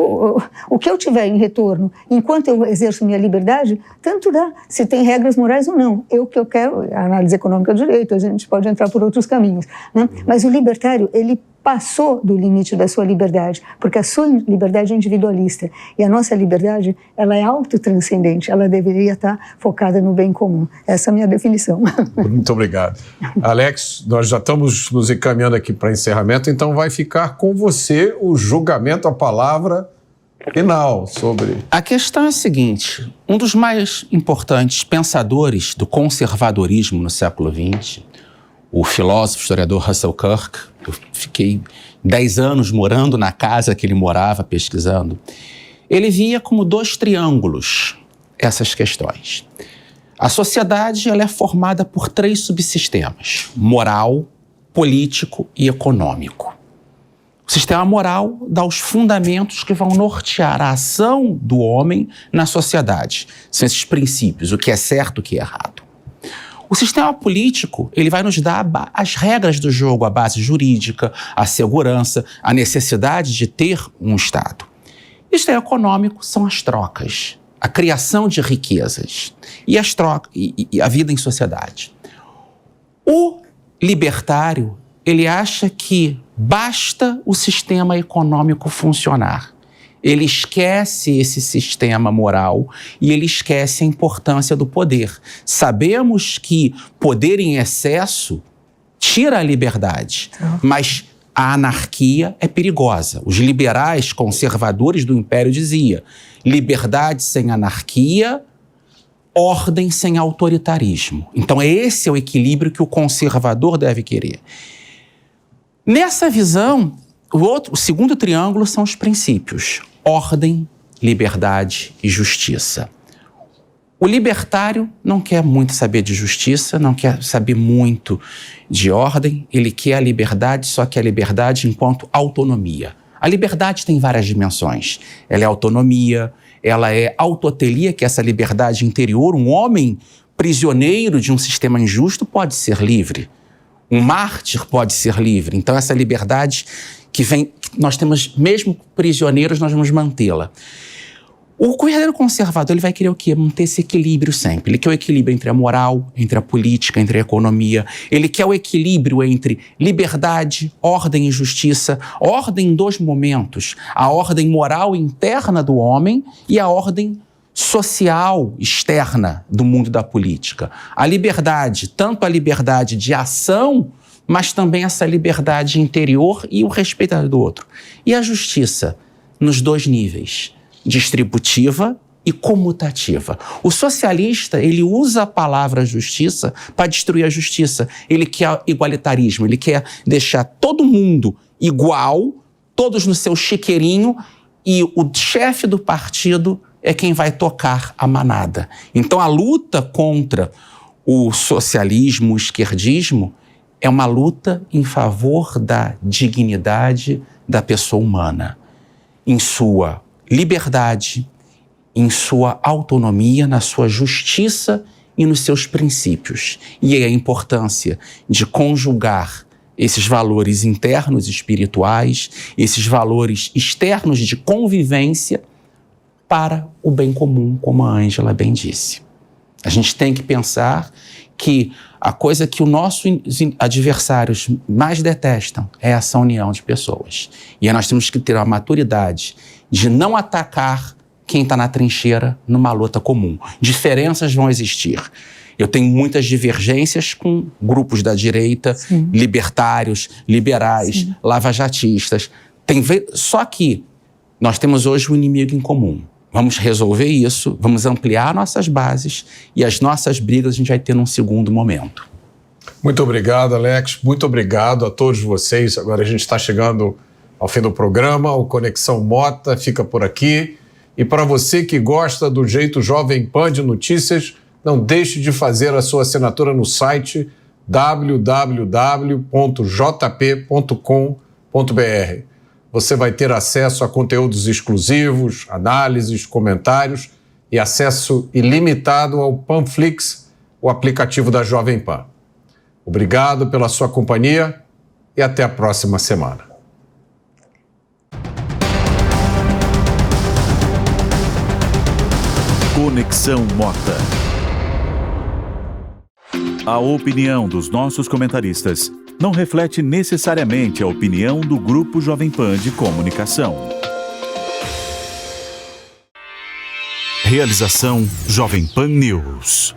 eu tiver em retorno, enquanto eu exerço minha liberdade, tanto dá, se tem regras morais ou não. O que eu quero, a análise econômica do direito, a gente pode entrar por outros caminhos, né? Mas o libertário, ele passou do limite da sua liberdade, porque a sua liberdade é individualista e a nossa liberdade, ela é autotranscendente, ela deveria estar focada no bem comum. Essa é a minha definição. Muito obrigado. Alex, nós já estamos nos encaminhando aqui para encerramento, então vai ficar com você o julgamento, a palavra final sobre... A questão é a seguinte, um dos mais importantes pensadores do conservadorismo no século XX, o filósofo, historiador Russell Kirk, eu fiquei 10 anos morando na casa que ele morava, pesquisando, ele via como 2 triângulos essas questões. A sociedade, ela é formada por 3 subsistemas: moral, político e econômico. O sistema moral dá os fundamentos que vão nortear a ação do homem na sociedade. São esses princípios, o que é certo, o que é errado. O sistema político, ele vai nos dar as regras do jogo, a base jurídica, a segurança, a necessidade de ter um Estado. O sistema econômico são as trocas, a criação de riquezas e as trocas e a vida em sociedade. O libertário, ele acha que basta o sistema econômico funcionar. Ele esquece esse sistema moral e ele esquece a importância do poder. Sabemos que poder em excesso tira a liberdade, mas a anarquia é perigosa. Os liberais conservadores do Império diziam: liberdade sem anarquia, ordem sem autoritarismo. Então esse é o equilíbrio que o conservador deve querer. Nessa visão, o segundo triângulo são os princípios: ordem, liberdade e justiça. O libertário não quer muito saber de justiça, não quer saber muito de ordem, ele quer a liberdade, só que a liberdade enquanto autonomia. A liberdade tem várias dimensões. Ela é autonomia, ela é autotelia, que é essa liberdade interior. Um homem prisioneiro de um sistema injusto pode ser livre. Um mártir pode ser livre. Então essa liberdade que vem, nós temos, mesmo prisioneiros, nós vamos mantê-la. O verdadeiro conservador, ele vai querer o quê? Manter esse equilíbrio sempre. Ele quer o equilíbrio entre a moral, entre a política, entre a economia. Ele quer o equilíbrio entre liberdade, ordem e justiça. Ordem em 2 momentos. A ordem moral interna do homem e a ordem social externa do mundo da política. A liberdade, tanto a liberdade de ação, mas também essa liberdade interior e o respeito do outro. E a justiça, nos dois níveis, distributiva e comutativa. O socialista, ele usa a palavra justiça para destruir a justiça. Ele quer igualitarismo, ele quer deixar todo mundo igual, todos no seu chiqueirinho, e o chefe do partido é quem vai tocar a manada. Então a luta contra o socialismo, o esquerdismo, é uma luta em favor da dignidade da pessoa humana, em sua liberdade, em sua autonomia, na sua justiça e nos seus princípios. E é a importância de conjugar esses valores internos espirituais, esses valores externos de convivência para o bem comum, como a Ângela bem disse. A gente tem que pensar que a coisa que os nossos adversários mais detestam é essa união de pessoas. E aí nós temos que ter a maturidade de não atacar quem está na trincheira numa luta comum. Diferenças vão existir. Eu tenho muitas divergências com grupos da direita, sim, libertários, liberais, sim, lavajatistas. Só que nós temos hoje um inimigo em comum. Vamos resolver isso, vamos ampliar nossas bases e as nossas brigas a gente vai ter num segundo momento. Muito obrigado, Alex. Muito obrigado a todos vocês. Agora a gente está chegando ao fim do programa. O Conexão Mota fica por aqui. E para você que gosta do jeito Jovem Pan de notícias, não deixe de fazer a sua assinatura no site www.jp.com.br. Você vai ter acesso a conteúdos exclusivos, análises, comentários e acesso ilimitado ao Panflix, o aplicativo da Jovem Pan. Obrigado pela sua companhia e até a próxima semana. Conexão Mota. A opinião dos nossos comentaristas não reflete necessariamente a opinião do Grupo Jovem Pan de Comunicação. Realização Jovem Pan News.